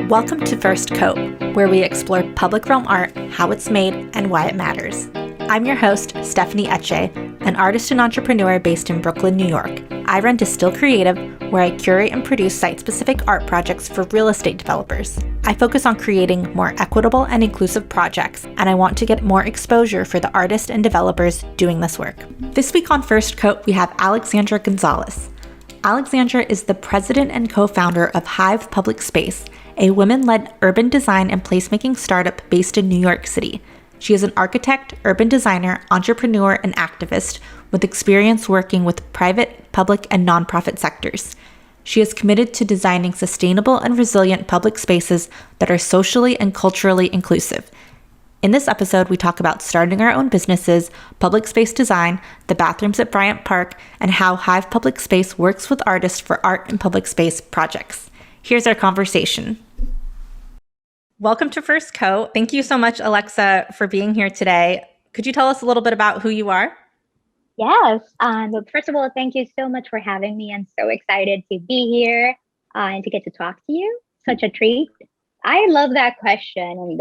Welcome to First Coat, where we explore public realm art, how it's made, and why it matters. I'm your host, Stephanie Etche, an artist and entrepreneur based in Brooklyn, New York. I run Distill Creative, where I curate and produce site-specific art projects for real estate developers. I focus on creating more equitable and inclusive projects, and I want to get more exposure for the artists and developers doing this work. This week on First Coat, we have Alexandra Gonzalez. Alexandra is the president and co-founder of Hive Public Space, a women-led urban design and placemaking startup based in New York City. She is an architect, urban designer, entrepreneur, and activist with experience working with private, public, and nonprofit sectors. She is committed to designing sustainable and resilient public spaces that are socially and culturally inclusive. In this episode, we talk about starting our own businesses, public space design, the bathrooms at Bryant Park, and how Hive Public Space works with artists for art and public space projects. Here's our conversation. Welcome to First Coat. Thank you so much, Alexa, for being here today. Could you tell us a little bit about who you are? Yes. But first of all, thank you so much for having me. I'm so excited to be here and to get to talk to you. Such a treat. I love that question and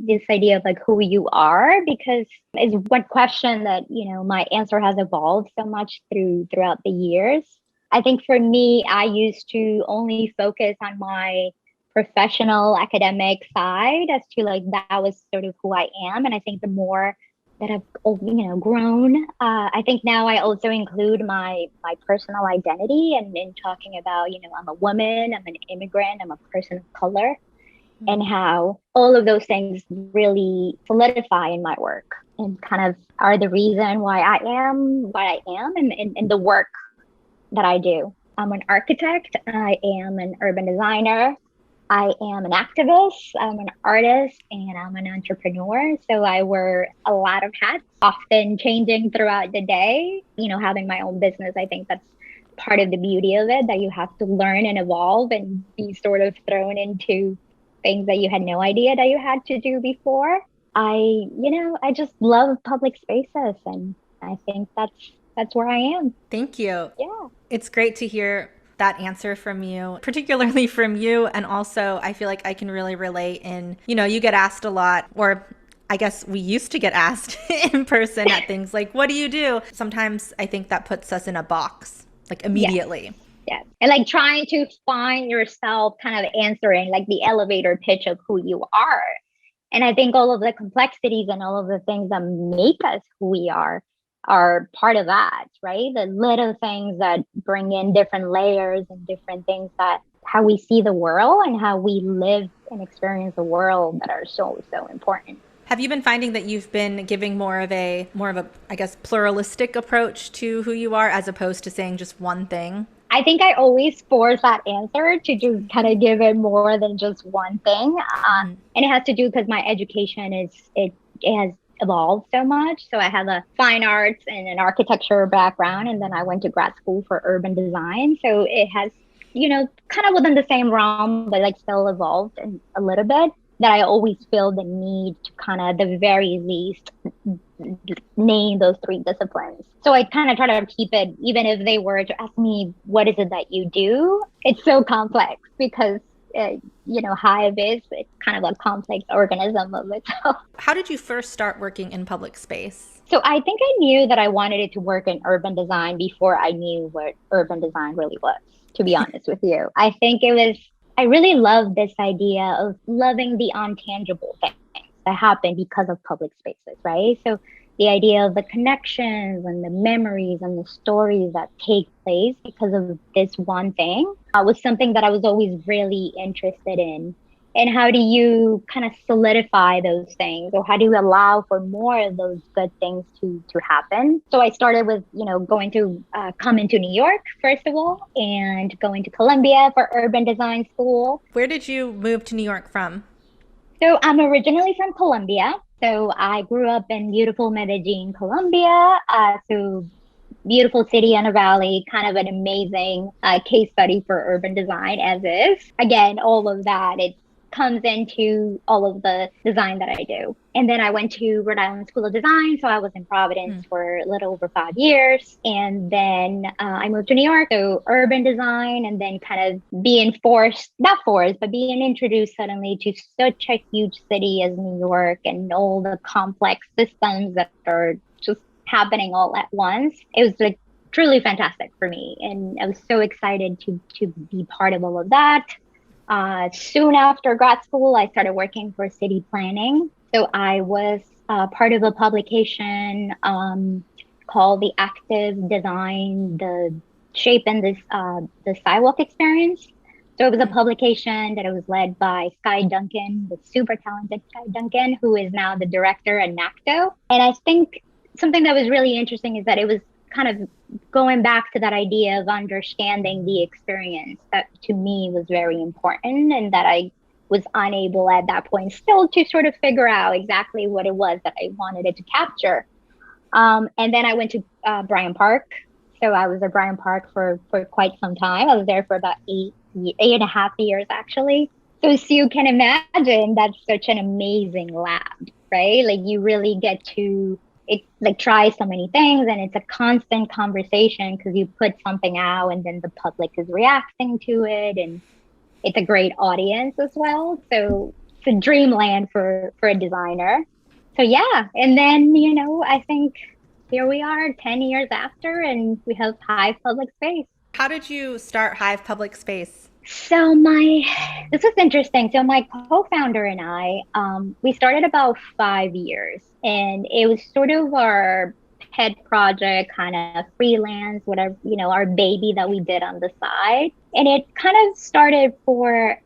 this idea of like who you are, because it's one question that, my answer has evolved so much throughout the years. I think for me, I used to only focus on my professional academic side as to like that was sort of who I am. And I think the more that I've grown, I think now I also include my personal identity and in talking about, I'm a woman, I'm an immigrant, I'm a person of color, and how all of those things really solidify in my work and kind of are the reason why I am what I am and the work that I do. I'm an architect, I am an urban designer, I am an activist, I'm an artist, and I'm an entrepreneur. So I wear a lot of hats, often changing throughout the day. Having my own business, I think that's part of the beauty of it, that you have to learn and evolve and be sort of thrown into things that you had no idea that you had to do before. I just love public spaces, and I think that's where I am. Thank you. Yeah. It's great to hear that answer from you, particularly from you. And also, I feel like I can really relate in, you get asked a lot, or I guess we used to get asked in person at things like, what do you do? Sometimes I think that puts us in a box, like immediately. Yeah. And like trying to find yourself kind of answering like the elevator pitch of who you are. And I think all of the complexities and all of the things that make us who we are part of that, right? The little things that bring in different layers and different things that how we see the world and how we live and experience the world that are so important. Have you been finding that you've been giving more of a, I guess, pluralistic approach to who you are as opposed to saying just one thing? I think I always force that answer to just kind of give it more than just one thing. And it has to do because my education it has evolved so much. So I have a fine arts and an architecture background, and then I went to grad school for urban design. So it has, kind of within the same realm, but like still evolved a little bit, that I always feel the need to kind of, the very least, name those three disciplines. So I kind of try to keep it, even if they were to ask me, what is it that you do? It's so complex because Hive is kind of a complex organism of itself. How did you first start working in public space? So I think I knew that I wanted it to work in urban design before I knew what urban design really was, to be honest with you. I think I really love this idea of loving the untangible things that happen because of public spaces, right? So the idea of the connections and the memories and the stories that take place because of this one thing was something that I was always really interested in. And how do you kind of solidify those things, or how do you allow for more of those good things to happen? So I started with, going to come into New York, first of all, and going to Columbia for urban design school. Where did you move to New York from? So I'm originally from Colombia. So I grew up in beautiful Medellin, Colombia. So beautiful city in a valley, kind of an amazing case study for urban design as is. Again, all of that, comes into all of the design that I do. And then I went to Rhode Island School of Design. So I was in Providence for a little over 5 years. And then I moved to New York, so urban design, and then kind of being forced, not forced, but being introduced suddenly to such a huge city as New York and all the complex systems that are just happening all at once. It was like truly fantastic for me. And I was so excited to be part of all of that. Soon after grad school, I started working for city planning. So I was part of a publication called The Active Design, the Shape and the Sidewalk Experience. So it was a publication that it was led by Sky Duncan, the super talented Sky Duncan, who is now the director at NACTO. And I think something that was really interesting is that it was kind of going back to that idea of understanding the experience that to me was very important, and that I was unable at that point still to sort of figure out exactly what it was that I wanted it to capture. And then I went to Bryant Park. So I was at Bryant Park for quite some time. I was there for about 8.5 years, actually. So as you can imagine, that's such an amazing lab, right? Like you really get to try so many things, and it's a constant conversation because you put something out and then the public is reacting to it, and it's a great audience as well. So it's a dreamland for a designer. So yeah, and then I think here we are 10 years after, and we have Hive Public Space. How did you start Hive Public Space? So this was interesting. So my co-founder and I, we started about 5 years, and it was sort of our pet project, kind of freelance, whatever, our baby that we did on the side. And it kind of started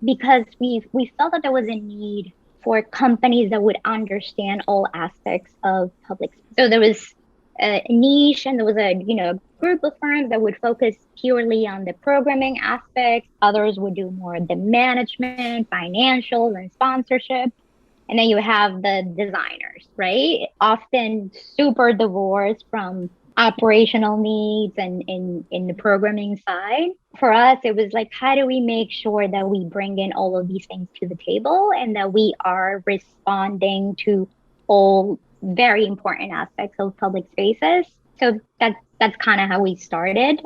because we felt that there was a need for companies that would understand all aspects of public space. So there was a niche, and there was a group of firms that would focus purely on the programming aspect. Others would do more of the management, financials, and sponsorship. And then you have the designers, right? Often super divorced from operational needs and in the programming side. For us, it was like, how do we make sure that we bring in all of these things to the table, and that we are responding to all very important aspects of public spaces? So that's kind of how we started.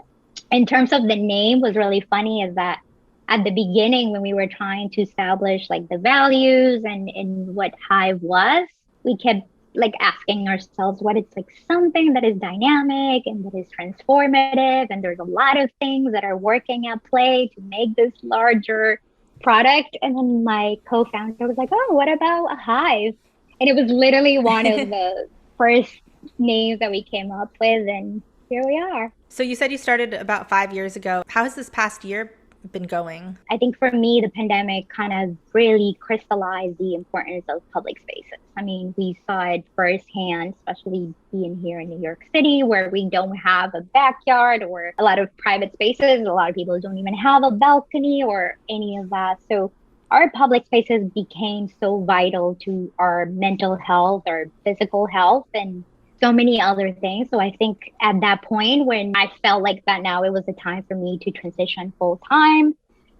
In terms of the name, was really funny is that at the beginning, when we were trying to establish like the values and what Hive was, we kept like asking ourselves what it's like something that is dynamic and that is transformative, and there's a lot of things that are working at play to make this larger product. And then my co-founder was like, oh, what about a hive? And it was literally one of the first names that we came up with, and here we are. So you said you started about 5 years ago. How has this past year been going? I think for me, the pandemic kind of really crystallized the importance of public spaces. I mean, we saw it firsthand, especially being here in New York City, where we don't have a backyard or a lot of private spaces. A lot of people don't even have a balcony or any of that. So our public spaces became so vital to our mental health, our physical health, and so many other things. So I think at that point when I felt like that now it was the time for me to transition full time.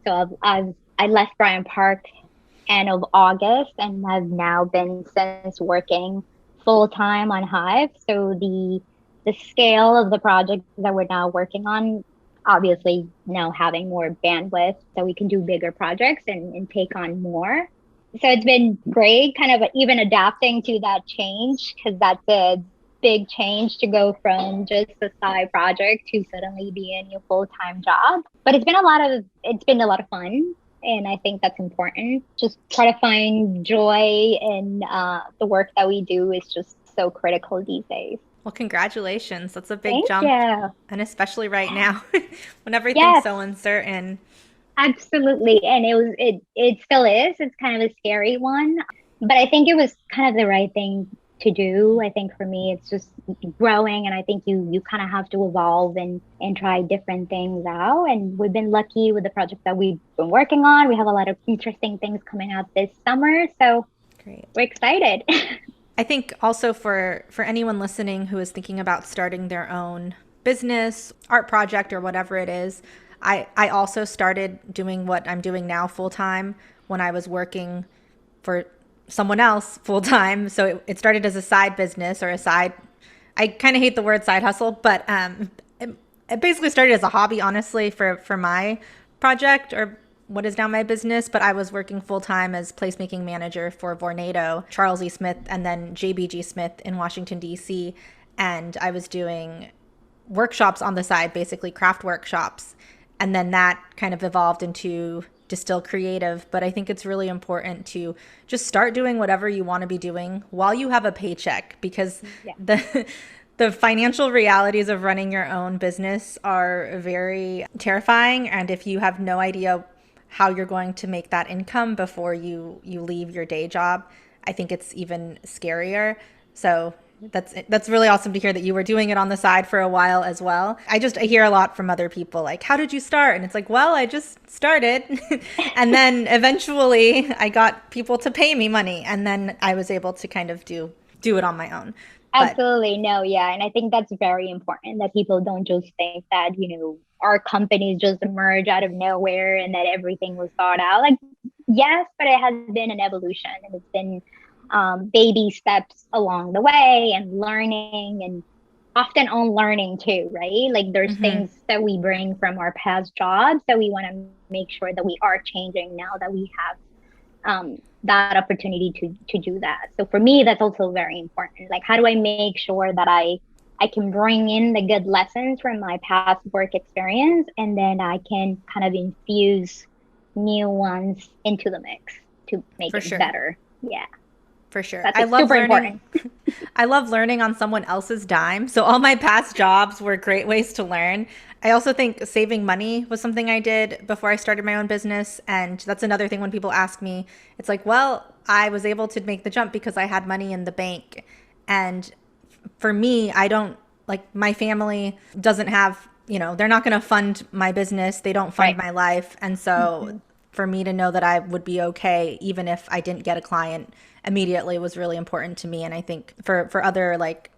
So I left Bryant Park end of August, and I've now been since working full time on Hive. So the scale of the project that we're now working on, obviously now having more bandwidth so we can do bigger projects and take on more. So it's been great kind of even adapting to that change, because that's a big change to go from just a side project to suddenly being your full-time job. But it's been a lot of fun, and I think that's important. Just try to find joy in the work that we do is just so critical these days. Well, congratulations. That's a big Thank jump. you. And especially right now when everything's so uncertain. Absolutely. And it still is. It's kind of a scary one. But I think it was kind of the right thing to do. I think for me, it's just growing, and I think you kind of have to evolve and try different things out. And we've been lucky with the project that we've been working on. We have a lot of interesting things coming out this summer, so great. We're excited. I think also for anyone listening who is thinking about starting their own business, art project, or whatever it is, I also started doing what I'm doing now full time when I was working for someone else full time. So it started as a side business or a side, I kind of hate the word side hustle, but it basically started as a hobby, honestly, for my project or what is now my business. But I was working full time as placemaking manager for Vornado, Charles E. Smith, and then JBG Smith in Washington, D.C. And I was doing workshops on the side, basically craft workshops. And then that kind of evolved into Distill Creative. But I think it's really important to just start doing whatever you want to be doing while you have a paycheck, because the financial realities of running your own business are very terrifying. And if you have no idea how you're going to make that income before you leave your day job, I think it's even scarier. So that's really awesome to hear that you were doing it on the side for a while as well. I hear a lot from other people like, how did you start? And it's like, well, I just started. And then eventually I got people to pay me money. And then I was able to kind of do it on my own. Absolutely. No, yeah. And I think that's very important that people don't just think that, our companies just emerge out of nowhere and that everything was thought out. Like, yes, but it has been an evolution, and it's been baby steps along the way, and learning, and often unlearning too, right? Like there's things that we bring from our past jobs that we want to make sure that we are changing now that we have that opportunity to do that. So for me, that's also very important. Like, how do I make sure that I can bring in the good lessons from my past work experience, and then I can kind of infuse new ones into the mix to make it better. Yeah. For sure. I love learning. I love learning on someone else's dime. So all my past jobs were great ways to learn. I also think saving money was something I did before I started my own business. And that's another thing when people ask me, it's like, well, I was able to make the jump because I had money in the bank. And for me, I don't, like, my family doesn't have, they're not going to fund my business. They don't fund my life. And so for me to know that I would be okay, even if I didn't get a client immediately, was really important to me. And I think for other, like,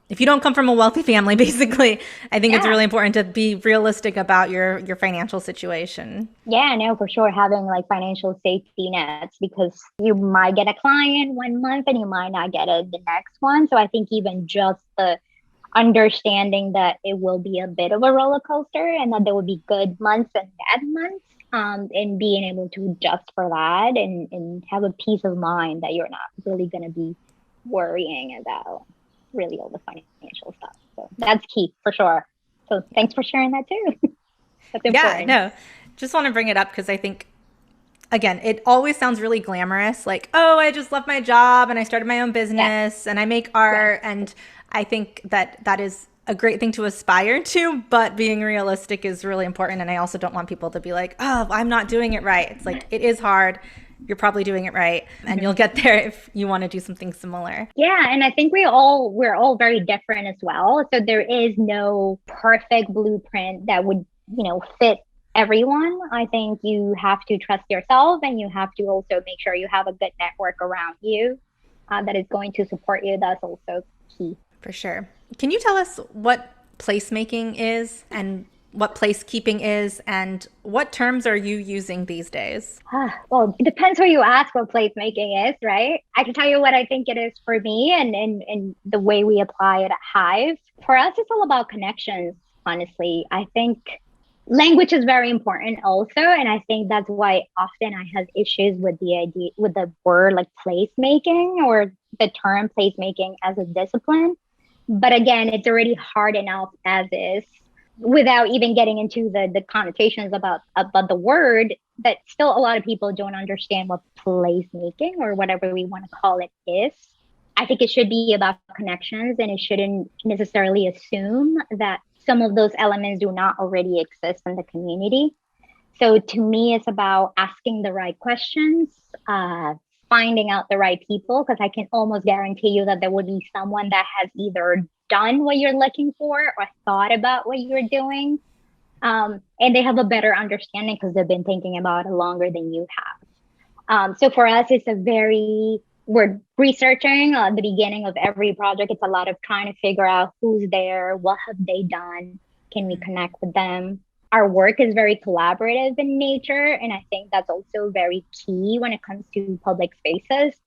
if you don't come from a wealthy family, basically, I think it's really important to be realistic about your financial situation. Yeah, no, for sure. Having like financial safety nets, because you might get a client one month and you might not get it the next one. So I think even just the understanding that it will be a bit of a roller coaster, and that there will be good months and bad months, and being able to adjust for that, and have a peace of mind that you're not really going to be worrying about really all the financial stuff. So that's key for sure. So thanks for sharing that too. That's important. Yeah, no, just want to bring it up because I think, again, it always sounds really glamorous. Like, oh, I just left my job and I started my own business and I make art. And I think that is a great thing to aspire to, but being realistic is really important. And I also don't want people to be like, oh, I'm not doing it right. It's like, it is hard. You're probably doing it right, and you'll get there if you want to do something similar. Yeah, and I think we're all very different as well. So there is no perfect blueprint that would, fit everyone. I think you have to trust yourself, and you have to also make sure you have a good network around you that is going to support you. That's also key. For sure. Can you tell us what placemaking is and what placekeeping is, and what terms are you using these days? Well, it depends who you ask what placemaking is, right? I can tell you what I think it is for me, and the way we apply it at Hive. For us, it's all about connections, honestly. I think language is very important also, and I think that's why often I have issues with the word like placemaking, or the term placemaking as a discipline. But again, it's already hard enough as is, without even getting into the connotations about the word, that still a lot of people don't understand what placemaking, or whatever we want to call it, is. I think it should be about connections, and it shouldn't necessarily assume that some of those elements do not already exist in the community. So to me, it's about asking the right questions, finding out the right people, because I can almost guarantee you that there will be someone that has either done what you're looking for or thought about what you're doing. And they have a better understanding because they've been thinking about it longer than you have. So for us, we're researching at the beginning of every project. It's a lot of trying to figure out who's there, what have they done, can we connect with them, our work is very collaborative in nature. And I think that's also very key when it comes to public spaces.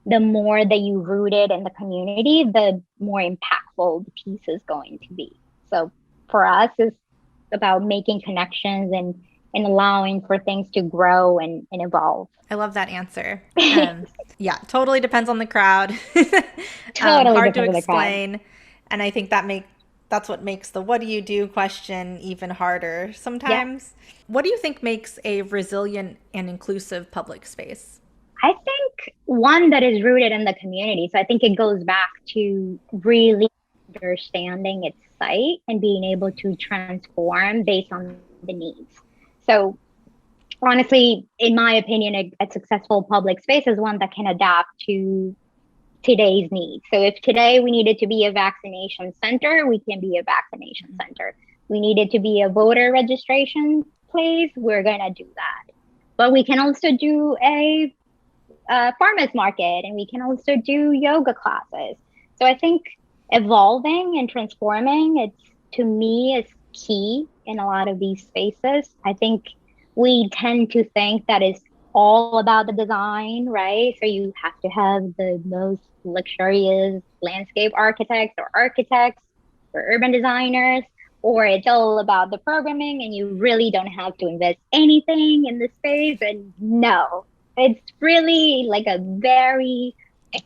The more that you root it in the community, the more impactful the piece is going to be. So for us, it's about making connections and allowing for things to grow and evolve. I love that answer. Yeah, totally depends on the crowd. Totally Hard to depends on the crowd. explain. And I think that's what makes the what do you do question even harder Yeah. sometimes. What do you think makes a resilient and inclusive public space? I think one that is rooted in the community. So I think it goes back to really understanding its site and being able to transform based on the needs. So honestly, in my opinion, a successful public space is one that can adapt to today's needs. So if today we needed to be a vaccination center, we can be a vaccination center. We needed to be a voter registration place, we're going to do that. But we can also do a farmers market, and we can also do yoga classes. So I think evolving and transforming, it's to me is key in a lot of these spaces. I think we tend to think that it's all about the design, right? So you have to have the most luxurious landscape architects or urban designers, or it's all about the programming and you really don't have to invest anything in the space. And no, it's really like a very,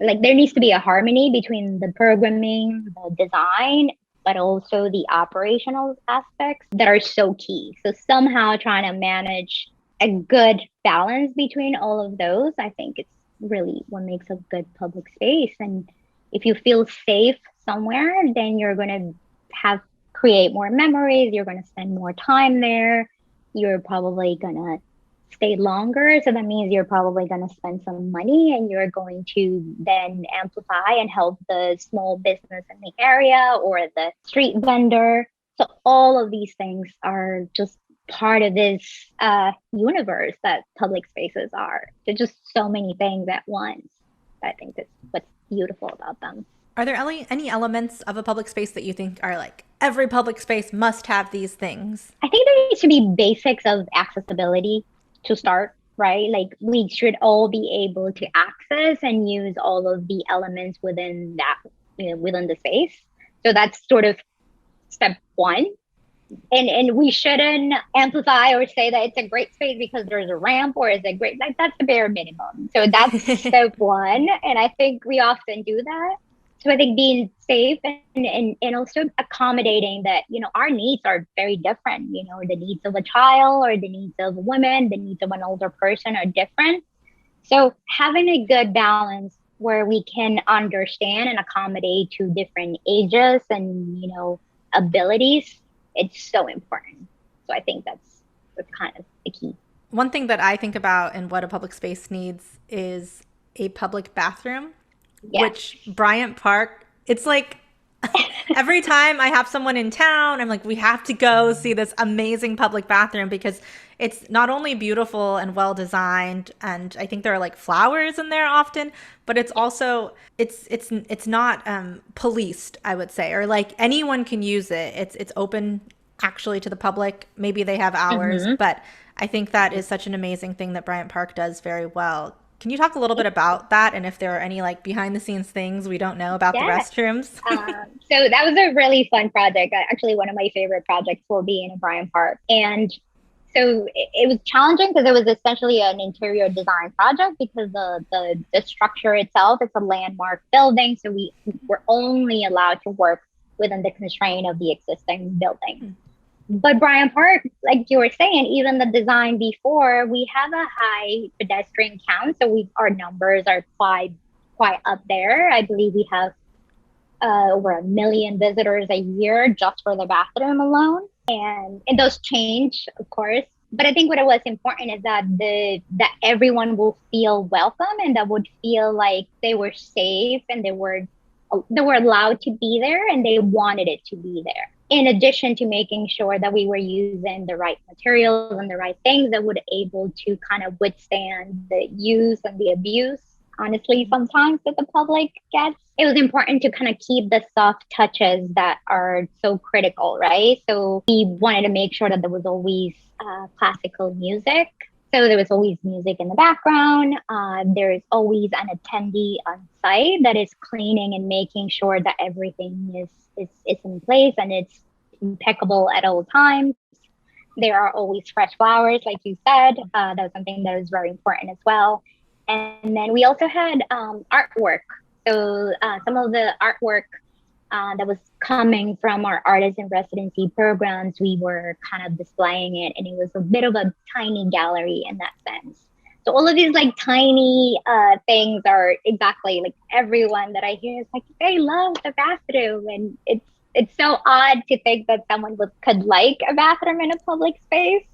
like there needs to be a harmony between the programming, the design, but also the operational aspects that are so key. So somehow trying to manage a good balance between all of those, I think it's really what makes a good public space. And if you feel safe somewhere, then you're going to have create more memories, you're going to spend more time there, you're probably going to stay longer. So that means you're probably going to spend some money and you're going to then amplify and help the small business in the area or the street vendor. So all of these things are just part of this universe that public spaces are. They're just so many things at once. I think that's what's beautiful about them. Are there any elements of a public space that you think are like every public space must have these things? I think there needs to be basics of accessibility to start, right? Like we should all be able to access and use all of the elements within that, within the space. So that's sort of step one. And we shouldn't amplify or say that it's a great space because there's a ramp or is it great, like that's the bare minimum. So that's step one. And I think we often do that. So I think being safe and also accommodating that, our needs are very different. The needs of a child or the needs of a woman, the needs of an older person are different. So having a good balance where we can understand and accommodate to different ages and, abilities, it's so important. So I think that's kind of the key. One thing that I think about and what a public space needs is a public bathroom. Yes. Which Bryant Park, it's like every time I have someone in town, I'm like, we have to go see this amazing public bathroom because it's not only beautiful and well designed, and I think there are like flowers in there often, but it's also it's not policed, I would say, or like anyone can use it. It's open actually to the public. Maybe they have hours, but I think that is such an amazing thing that Bryant Park does very well. Can you talk a little bit about that and if there are any like behind the scenes things we don't know about the restrooms? So that was a really fun project. Actually, one of my favorite projects will be in a Bryant Park. And so it was challenging because it was essentially an interior design project because the structure itself, it's a landmark building. So we were only allowed to work within the constraint of the existing building. But Bryant Park, like you were saying, even the design before, we have a high pedestrian count. So our numbers are quite up there. I believe we have over 1 million visitors a year just for the bathroom alone. And those change, of course. But I think what was important is that that everyone will feel welcome and that would feel like they were safe and they were allowed to be there and they wanted it to be there. In addition to making sure that we were using the right materials and the right things that would able to kind of withstand the use and the abuse honestly, sometimes that the public gets. It was important to kind of keep the soft touches that are so critical, right? So we wanted to make sure that there was always classical music. So there was always music in the background. There is always an attendee on site that is cleaning and making sure that everything is in place and it's impeccable at all times. There are always fresh flowers, like you said. That was something that was very important as well. And then we also had artwork. So some of the artwork that was coming from our artist in residency programs, we were kind of displaying it, and it was a bit of a tiny gallery in that sense. So all of these like tiny things are exactly like everyone that I hear is like they love the bathroom, and it's so odd to think that someone could like a bathroom in a public space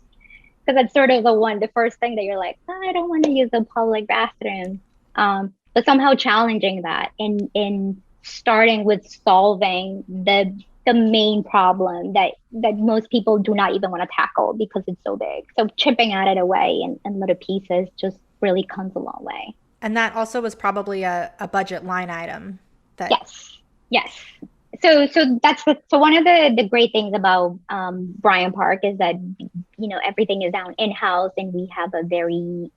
because that's sort of the first thing that you're like, oh, I don't want to use a public bathroom. But somehow challenging that in starting with solving the main problem that most people do not even want to tackle because it's so big. So chipping at it away in little pieces just really comes a long way. And that also was probably a budget line item that Yes. So that's so one of the great things about Bryant Park is that everything is down in house, and they have a very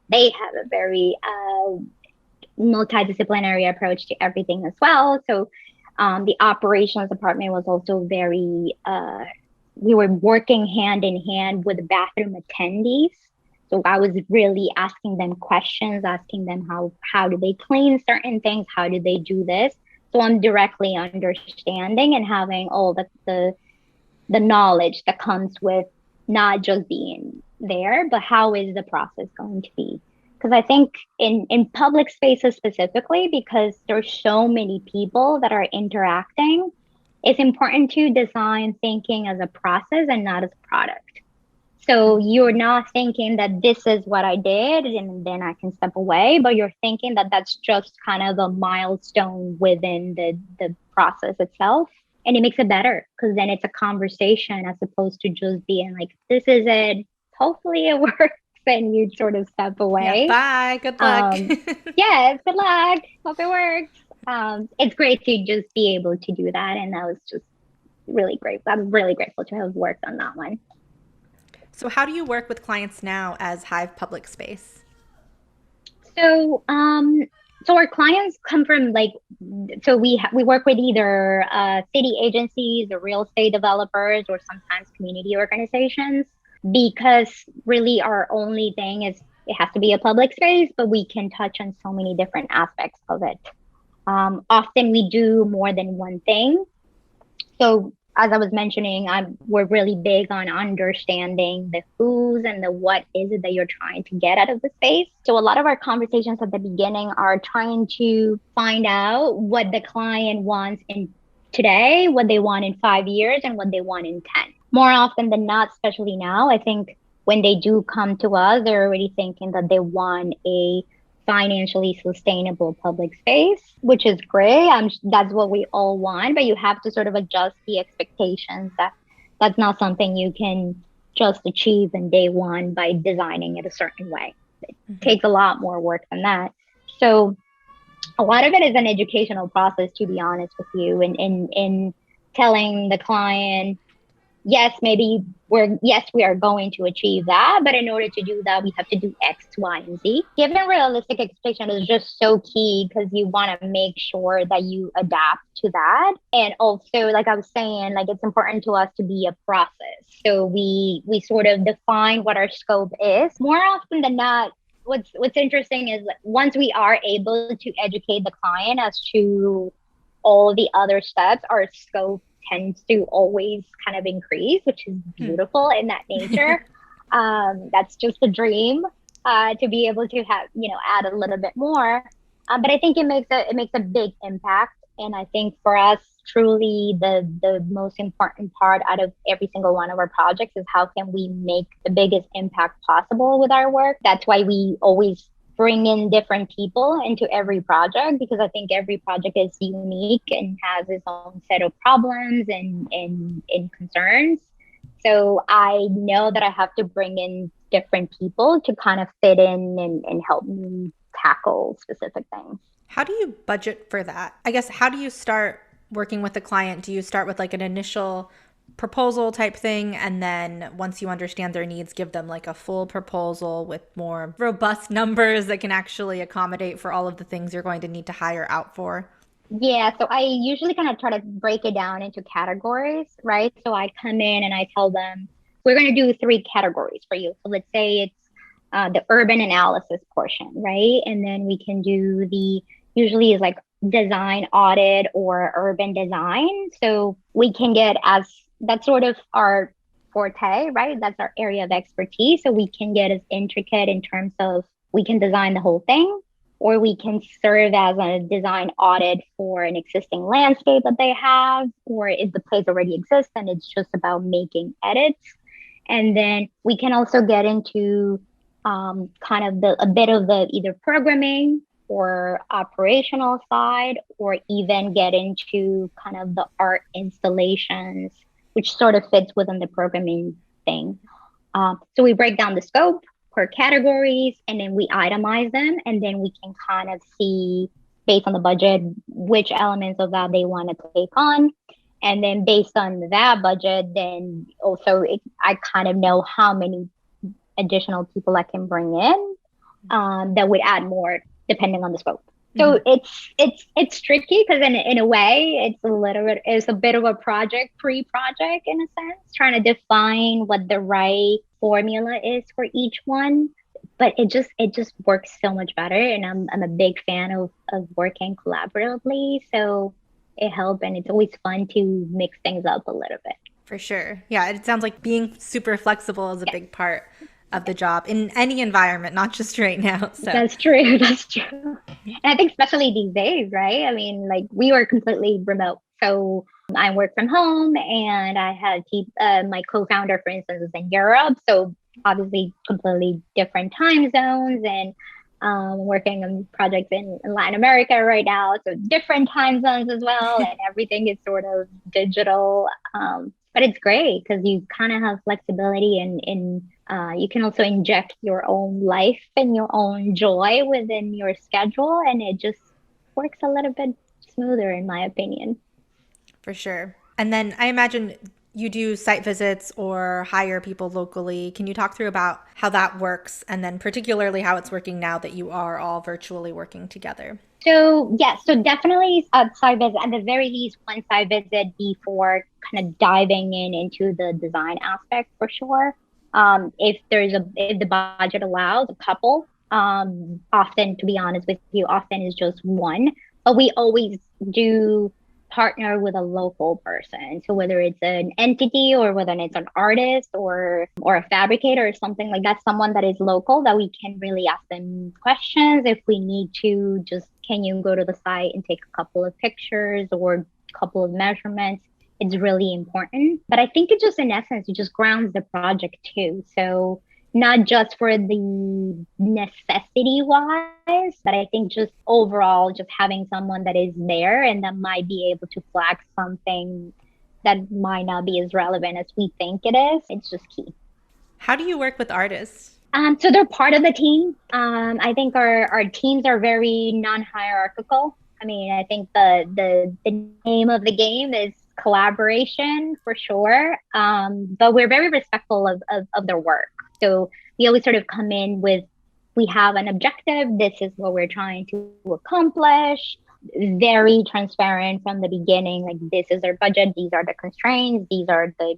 multidisciplinary approach to everything as well. So the operations department was also very we were working hand in hand with bathroom attendees. So I was really asking them questions, asking them how do they clean certain things, how do they do this. So I'm directly understanding and having all the knowledge that comes with not just being there, but how is the process going to be? Because I think in public spaces specifically, because there's so many people that are interacting, it's important to design thinking as a process and not as a product. So you're not thinking that this is what I did and then I can step away, but you're thinking that that's just kind of a milestone within the process itself. And it makes it better because then it's a conversation as opposed to just being like, this is it. Hopefully it works. And you sort of step away. Yeah, bye. Good luck. Yeah, good luck. Hope it works. It's great to just be able to do that. And that was just really great. I'm really grateful to have worked on that one. So how do you work with clients now as Hive Public Space? So, so our clients come from so we work with either city agencies or real estate developers or sometimes community organizations, because really our only thing is it has to be a public space, but we can touch on so many different aspects of it. Often we do more than one thing. So as I was mentioning, we're really big on understanding the who's and the what is it that you're trying to get out of the space. So a lot of our conversations at the beginning are trying to find out what the client wants in today, what they want in 5 years, and what they want in 10. More often than not, especially now, I think when they do come to us, they're already thinking that they want a financially sustainable public space, which is great. That's what we all want, but you have to sort of adjust the expectations that that's not something you can just achieve in day one by designing it a certain way. It takes a lot more work than that. So a lot of it is an educational process, to be honest with you, in telling the client, yes, maybe we are going to achieve that, but in order to do that, we have to do X, Y, and Z. Giving realistic expectation is just so key because you want to make sure that you adapt to that. And also, like I was saying, like it's important to us to be a process. So we sort of define what our scope is. More often than not, what's interesting is that once we are able to educate the client as to all the other steps, our scope tends to always kind of increase, which is beautiful in that nature. That's just a dream to be able to have, add a little bit more. But I think it makes a big impact. And I think for us, truly the most important part out of every single one of our projects is how can we make the biggest impact possible with our work. That's why we always bring in different people into every project, because I think every project is unique and has its own set of problems and concerns. So I know that I have to bring in different people to kind of fit in and help me tackle specific things. How do you budget for that? I guess, how do you start working with a client? Do you start with like an initial proposal type thing, and then once you understand their needs, give them like a full proposal with more robust numbers that can actually accommodate for all of the things you're going to need to hire out for? Yeah, so I usually kind of try to break it down into categories, right? So I come in and I tell them, we're going to do three categories for you. So let's say it's the urban analysis portion, right? And then we can do usually is like design audit or urban design. So we can get that's sort of our forte, right? That's our area of expertise. So we can get as intricate in terms of we can design the whole thing, or we can serve as a design audit for an existing landscape that they have, or if the place already exists and it's just about making edits. And then we can also get into kind of a bit of the either programming or operational side, or even get into kind of the art installations, which sort of fits within the programming thing. So we break down the scope per categories, and then we itemize them, and then we can kind of see based on the budget which elements of that they want to take on. And then based on that budget, then also I kind of know how many additional people I can bring in that would add more depending on the scope. So it's tricky because in a way it's a bit of a pre-project in a sense, trying to define what the right formula is for each one. But it just works so much better, and I'm a big fan of working collaboratively. So it helps, and it's always fun to mix things up a little bit. For sure. Yeah, it sounds like being super flexible is a big part of the job in any environment, not just right now. So That's true. That's true. And I think especially these days, right? I mean, like we were completely remote. So I work from home, and I had my co-founder, for instance, is in Europe. So obviously completely different time zones, and working on projects in Latin America right now. So different time zones as well. And everything is sort of digital. But it's great because you kind of have flexibility, and you can also inject your own life and your own joy within your schedule. And it just works a little bit smoother, in my opinion. for sure. And then I imagine you do site visits or hire people locally. Can you talk through about how that works, and then particularly how it's working now that you are all virtually working together? So yeah, so definitely a site visit, at the very least one site visit before kind of diving into the design aspect for sure. If the budget allows, a couple. Often, to be honest with you, often is just one. But we always do partner with a local person. So whether it's an entity or whether it's an artist or a fabricator or something like that, someone that is local that we can really ask them questions if we need to. Just can you go to the site and take a couple of pictures or a couple of measurements? It's really important. But I think it just, in essence, it just grounds the project too. So not just for the necessity wise, but I think just overall, just having someone that is there and that might be able to flag something that might not be as relevant as we think it is. It's just key. How do you work with artists? So they're part of the team. I think our teams are very non-hierarchical. I mean, I think the name of the game is collaboration for sure. But we're very respectful of their work. So we always sort of come in with, we have an objective. This is what we're trying to accomplish. Very transparent from the beginning. Like, this is our budget. These are the constraints. These are the,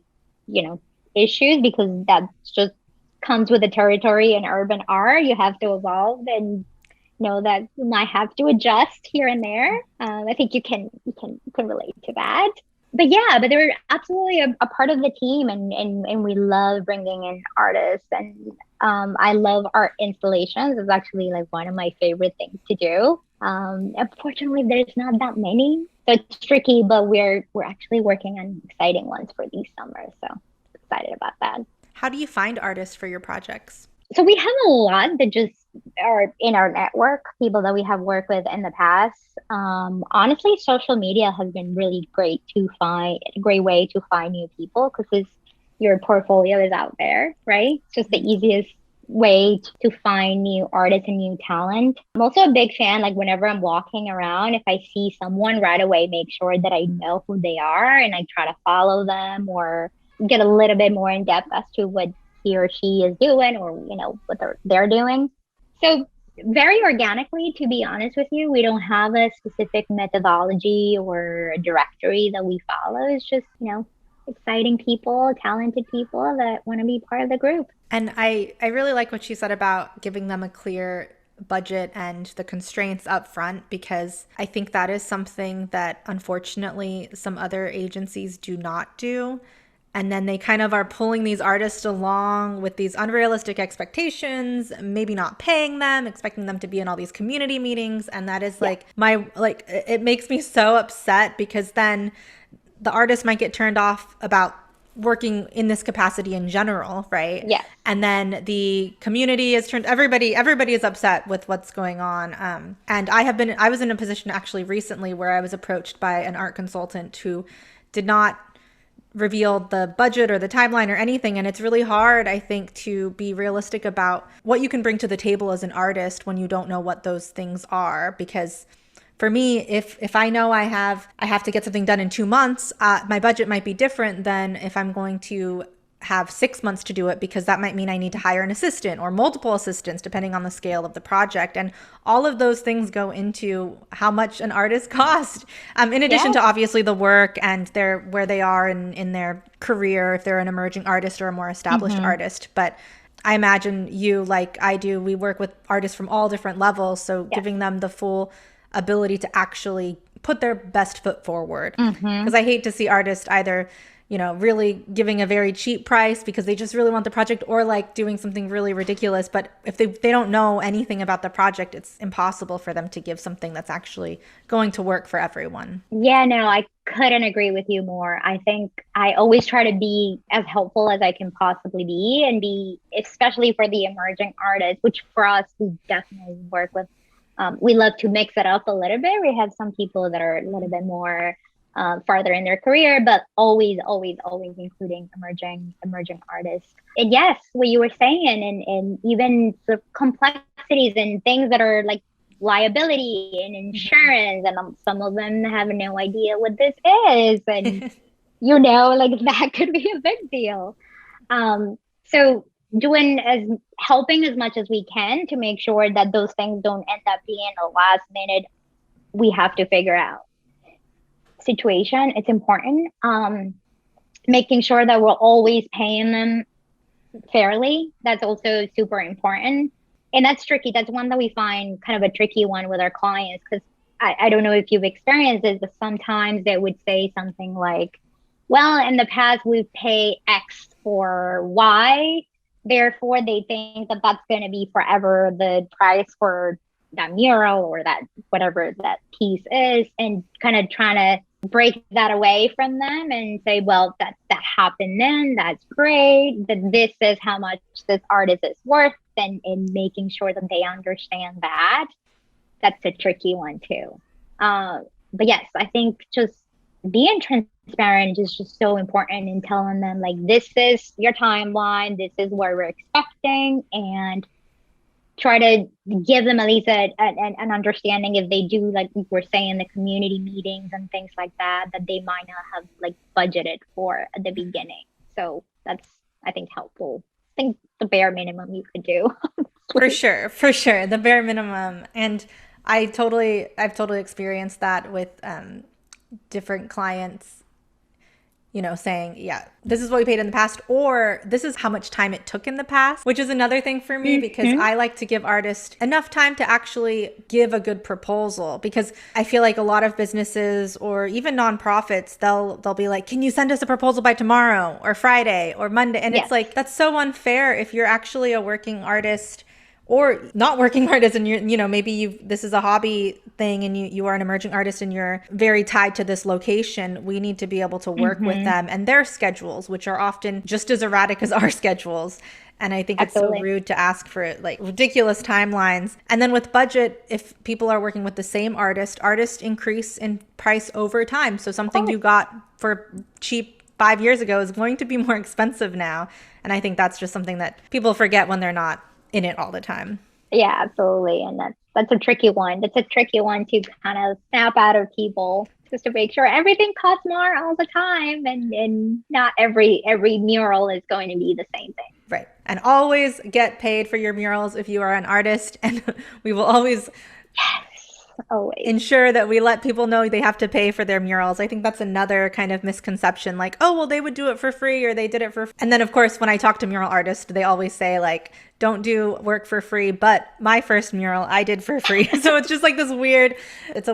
issues, because that just comes with the territory in urban art. You have to evolve and know that you might have to adjust here and there. I think you can relate to that. But yeah, but they're absolutely a part of the team, and we love bringing in artists, and I love art installations. It's actually like one of my favorite things to do. Unfortunately, there's not that many, so it's tricky, but we're actually working on exciting ones for these summers, so excited about that. How do you find artists for your projects? So we have a lot that just are in our network, people that we have worked with in the past. Honestly, social media has been really great a great way to find new people, because your portfolio is out there, right? It's just the easiest way to find new artists and new talent. I'm also a big fan, like whenever I'm walking around, if I see someone right away, make sure that I know who they are and I try to follow them or get a little bit more in depth as to what he or she is doing or, what they're doing. So very organically, to be honest with you, we don't have a specific methodology or a directory that we follow. It's just, exciting people, talented people that want to be part of the group. And I really like what she said about giving them a clear budget and the constraints up front, because I think that is something that unfortunately some other agencies do not do. And then they kind of are pulling these artists along with these unrealistic expectations, maybe not paying them, expecting them to be in all these community meetings. And that is it makes me so upset, because then the artist might get turned off about working in this capacity in general, right? Yeah. And then the community is turned, everybody is upset with what's going on. And I was in a position actually recently where I was approached by an art consultant who did not reveal the budget or the timeline or anything. And it's really hard, I think, to be realistic about what you can bring to the table as an artist when you don't know what those things are. Because for me, if I know I have to get something done in 2 months, my budget might be different than if I'm going to have 6 months to do it, because that might mean I need to hire an assistant or multiple assistants depending on the scale of the project. And all of those things go into how much an artist costs, in addition to obviously the work and where they are in their career, if they're an emerging artist or a more established artist. But I imagine you, like I do, we work with artists from all different levels, so giving them the full ability to actually put their best foot forward. Because I hate to see artists either, really giving a very cheap price because they just really want the project, or like doing something really ridiculous. But if they don't know anything about the project, it's impossible for them to give something that's actually going to work for everyone. Yeah, no, I couldn't agree with you more. I think I always try to be as helpful as I can possibly be, and be, especially for the emerging artists, which for us, we definitely work with. We love to mix it up a little bit. We have some people that are a little bit more farther in their career, but always including emerging artists. And yes, what you were saying, and even the complexities and things that are like liability and insurance, and some of them have no idea what this is, and like that could be a big deal. So helping as much as we can to make sure that those things don't end up being a last minute, we have to figure out situation. It's important. Making sure that we're always paying them fairly. That's also super important. And that's tricky. That's one that we find kind of a tricky one with our clients, because I don't know if you've experienced this, but sometimes they would say something like, well, in the past we've paid X for Y. Therefore, they think that that's going to be forever the price for that mural or that whatever that piece is, and kind of trying to break that away from them and say, well, that happened then. That's great. That this is how much this artist is worth, and making sure that they understand that. That's a tricky one too. But yes, I think just being transparent is just so important in telling them, like, this is your timeline, this is what we're expecting, and try to give them at least an understanding if they do, like we're saying, the community meetings and things like that they might not have like budgeted for at the beginning. So that's, I think, helpful. I think the bare minimum you could do. For sure. The bare minimum. And I've totally experienced that with different clients, saying, yeah, this is what we paid in the past, or this is how much time it took in the past, which is another thing for me, because I like to give artists enough time to actually give a good proposal, because I feel like a lot of businesses or even nonprofits, they'll be like, can you send us a proposal by tomorrow or Friday or Monday? And it's like, that's so unfair if you're actually a working artist or not working artist, and you're, maybe this is a hobby thing, and you are an emerging artist and you're very tied to this location. We need to be able to work with them and their schedules, which are often just as erratic as our schedules. And I think Absolutely. It's so rude to ask for like ridiculous timelines. And then with budget, if people are working with the same artists increase in price over time. So something you got for cheap 5 years ago is going to be more expensive now. And I think that's just something that people forget when they're not in it all the time. Yeah, absolutely. And that's a tricky one. That's a tricky one to kind of snap out of people, just to make sure everything costs more all the time, and not every mural is going to be the same thing. Right. And always get paid for your murals if you are an artist. And we will always Always ensure that we let people know they have to pay for their murals. I think that's another kind of misconception, like, oh, well, they would do it for free, or they did it for and then of course when I talk to mural artists, they always say like, don't do work for free, but my first mural I did for free. So it's just like this weird, it's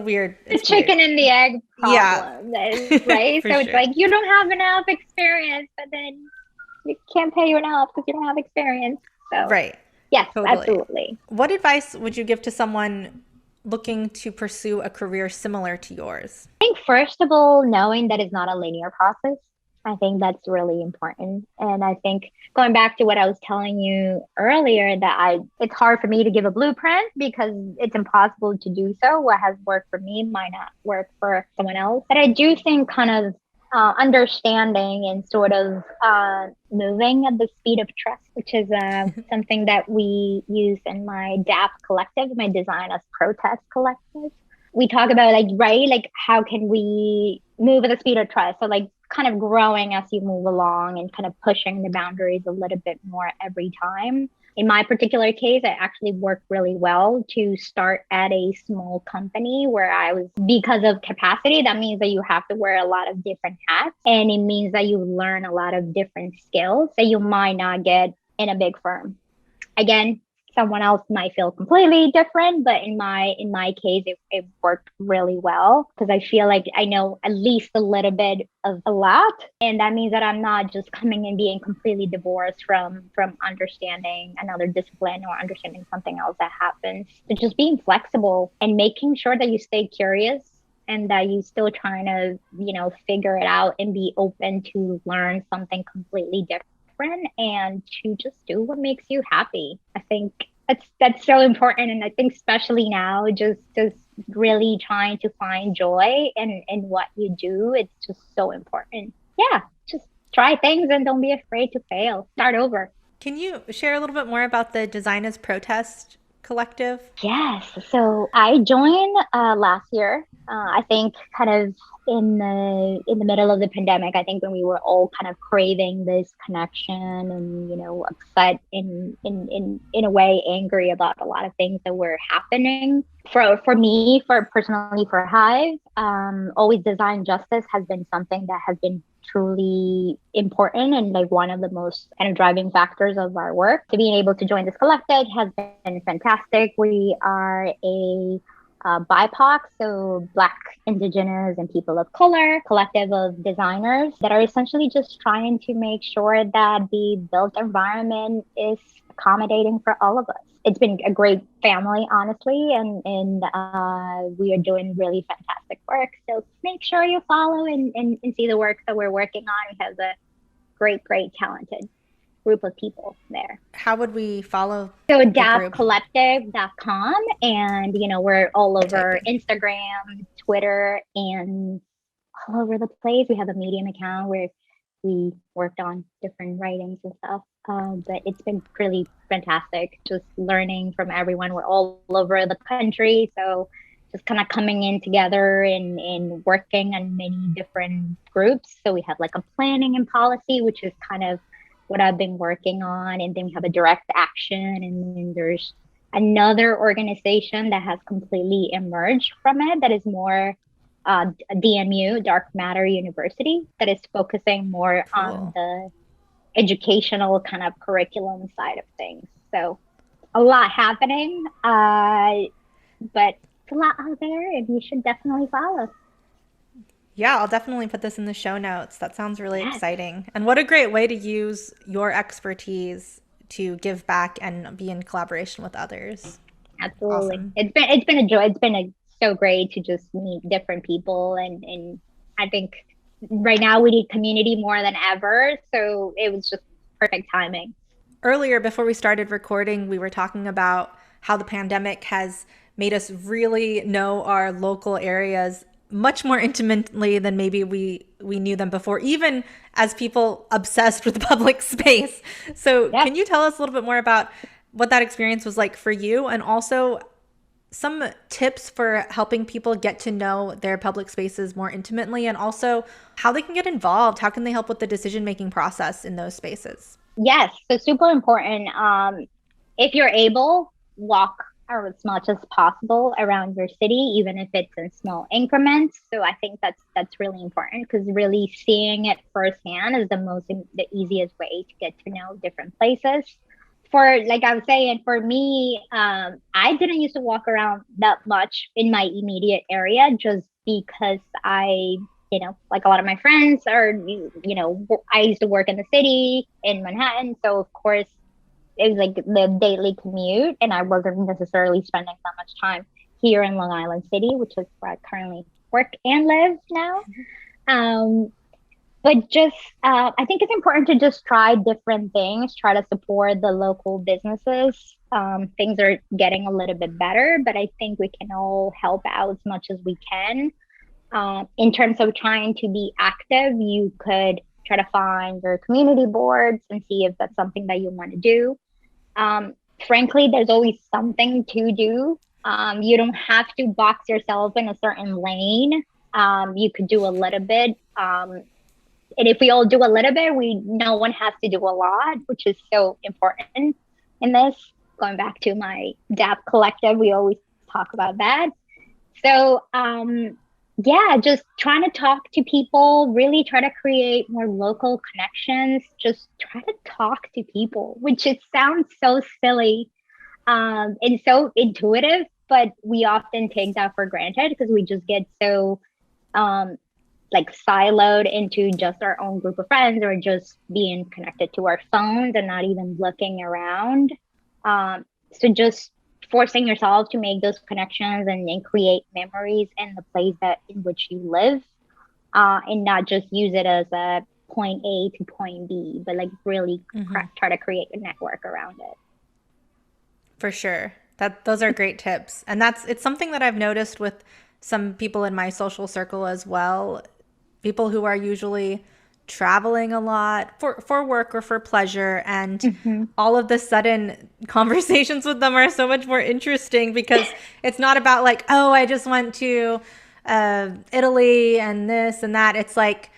chicken weird. and the egg problem. Yeah. Right. So sure. It's like you don't have enough experience, but then you can't pay you enough because you don't have experience. So right. Yes, totally. Absolutely. What advice would you give to someone looking to pursue a career similar to yours? I think first of all, knowing that it's not a linear process. I think that's really important. And I think going back to what I was telling you earlier, it's hard for me to give a blueprint because it's impossible to do so. What has worked for me might not work for someone else. But I do think kind of understanding and sort of moving at the speed of trust, which is something that we use in my DAP collective, my Design as Protest collective. We talk about like how can we move at the speed of trust? So like kind of growing as you move along and kind of pushing the boundaries a little bit more every time. In my particular case, I actually worked really well to start at a small company because of capacity. That means that you have to wear a lot of different hats, and it means that you learn a lot of different skills that you might not get in a big firm. Again, someone else might feel completely different, but in my case, it worked really well because I feel like I know at least a little bit of a lot, and that means that I'm not just coming and being completely divorced from understanding another discipline or understanding something else that happens. So just being flexible and making sure that you stay curious and that you still trying to figure it out and be open to learn something completely different and to just do what makes you happy. I think that's so important. And I think especially now, just really trying to find joy in what you do. It's just so important. Yeah, just try things and don't be afraid to fail. Start over. Can you share a little bit more about the Design as Protest collective? Yes. So I joined last year. I think kind of in the middle of the pandemic. I think when we were all kind of craving this connection and upset in a way, angry about a lot of things that were happening. For me, personally for Hive, always design justice has been something that has been truly important and like one of the most kind of driving factors of our work. To being able to join this collective has been fantastic. We are a BIPOC, so Black, Indigenous, and people of color collective of designers that are essentially just trying to make sure that the built environment is accommodating for all of us. It's been a great family, honestly, and we are doing really fantastic work. So make sure you follow and see the work that we're working on. We have a great, talented group of people there. How would we follow? So dapcollective.com, and we're all over Instagram, Twitter, and all over the place. We have a Medium account where we worked on different writings and stuff. But it's been really fantastic just learning from everyone. We're all over the country, so just kind of coming in together and working on many different groups. So we have like a planning and policy, which is kind of what I've been working on. And then we have a direct action. And then there's another organization that has completely emerged from it that is more DMU, Dark Matter University, that is focusing more on the educational kind of curriculum side of things. So a lot happening, but it's a lot out there and you should definitely follow. Yeah, I'll definitely put this in the show notes. That sounds really exciting. And what a great way to use your expertise to give back and be in collaboration with others. Absolutely. Awesome. It's been a joy. It's been so great to just meet different people. And I think right now we need community more than ever. So it was just perfect timing. Earlier, before we started recording, we were talking about how the pandemic has made us really know our local areas much more intimately than maybe we knew them before, even as people obsessed with public space. So Can you tell us a little bit more about what that experience was like for you, and also some tips for helping people get to know their public spaces more intimately, and also how they can get involved. How can they help with the decision-making process in those spaces? Yes, so super important. If you're able, walk or as much as possible around your city, even if it's in small increments. So I think that's really important, because really seeing it firsthand is the easiest way to get to know different places. For, like I was saying, for me, I didn't used to walk around that much in my immediate area, just because like a lot of my friends I used to work in the city in Manhattan. So of course it was like the daily commute, and I wasn't necessarily spending that much time here in Long Island City, which is where I currently work and live now. Um, but just, I think it's important to just try different things, try to support the local businesses. Things are getting a little bit better, but I think we can all help out as much as we can. In terms of trying to be active, you could try to find your community boards and see if that's something that you want to do. Um, Frankly, there's always something to do. You don't have to box yourself in a certain lane. You could do a little bit. And if we all do a little bit, no one has to do a lot, which is so important in this. Going back to my DAP collective, we always talk about that. So yeah, just trying to talk to people, really try to create more local connections. Just try to talk to people, which it sounds so silly and so intuitive, but we often take that for granted because we just get so um, like siloed into just our own group of friends, or just being connected to our phones and not even looking around. So just forcing yourself to make those connections and create memories in the place in which you live, and not just use it as a point A to point B, but like really try to create a network around it. For sure. Those are great tips. And it's something that I've noticed with some people in my social circle as well. People who are usually traveling a lot for work or for pleasure, and all of the sudden conversations with them are so much more interesting, because it's not about like, oh, I just went to Italy and this and that. It's like,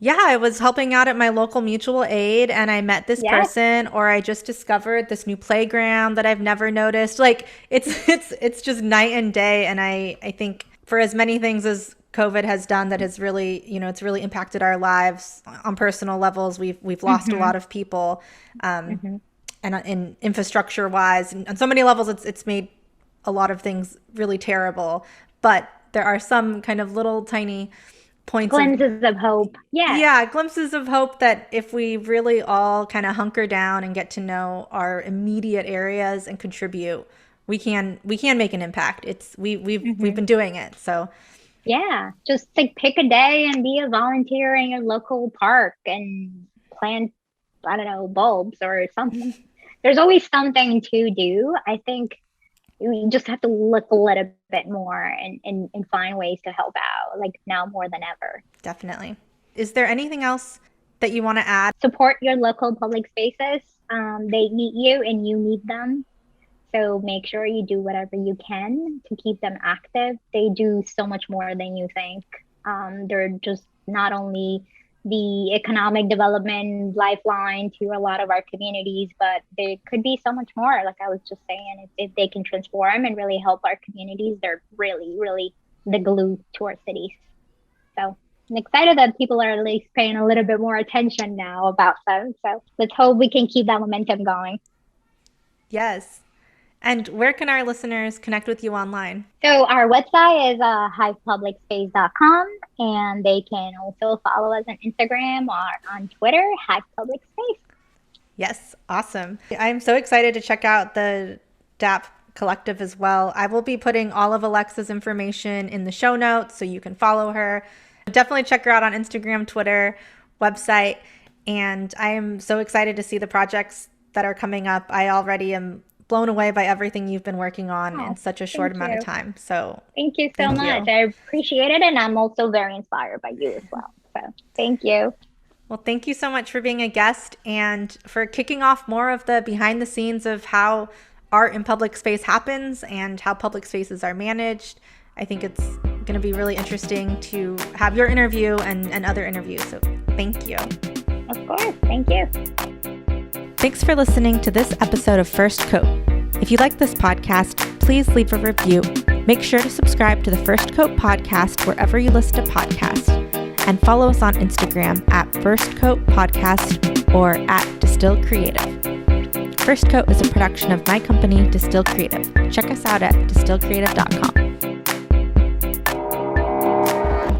yeah, I was helping out at my local mutual aid and I met this person, or I just discovered this new playground that I've never noticed. Like it's just night and day. And I think for as many things as COVID has done that has really, it's really impacted our lives on personal levels. We've lost a lot of people, and in infrastructure wise, and on so many levels, it's made a lot of things really terrible. But there are some kind of little tiny glimpses of hope. Yeah, glimpses of hope that if we really all kind of hunker down and get to know our immediate areas and contribute, we can make an impact. We've been doing it. So yeah, just like pick a day and be a volunteer in a local park and plant, I don't know, bulbs or something. There's always something to do. I think we just have to look a little bit more and find ways to help out, like now more than ever. Definitely. Is there anything else that you want to add? Support your local public spaces. They need you and you need them. So make sure you do whatever you can to keep them active. They do so much more than you think. They're just not only the economic development lifeline to a lot of our communities, but they could be so much more. Like I was just saying, if they can transform and really help our communities, they're really, really the glue to our cities. So I'm excited that people are at least paying a little bit more attention now about them. So let's hope we can keep that momentum going. Yes. And where can our listeners connect with you online? So our website is hivepublicspace.com, and they can also follow us on Instagram or on Twitter, Hive Public Space. Yes, awesome. I'm so excited to check out the DAP Collective as well. I will be putting all of Alexa's information in the show notes so you can follow her. Definitely check her out on Instagram, Twitter, website. And I am so excited to see the projects that are coming up. I already am blown away by everything you've been working on in such a short amount of time. So thank you so much. I appreciate it. And I'm also very inspired by you as well. So thank you. Well, thank you so much for being a guest and for kicking off more of the behind the scenes of how art in public space happens and how public spaces are managed. I think it's going to be really interesting to have your interview and other interviews. So thank you. Of course. Thank you. Thanks for listening to this episode of First Coat. If you like this podcast, please leave a review. Make sure to subscribe to the First Coat podcast wherever you listen to podcasts, and follow us on Instagram at First Coat Podcast or at Distill Creative. First Coat is a production of my company, Distill Creative. Check us out at distillcreative.com.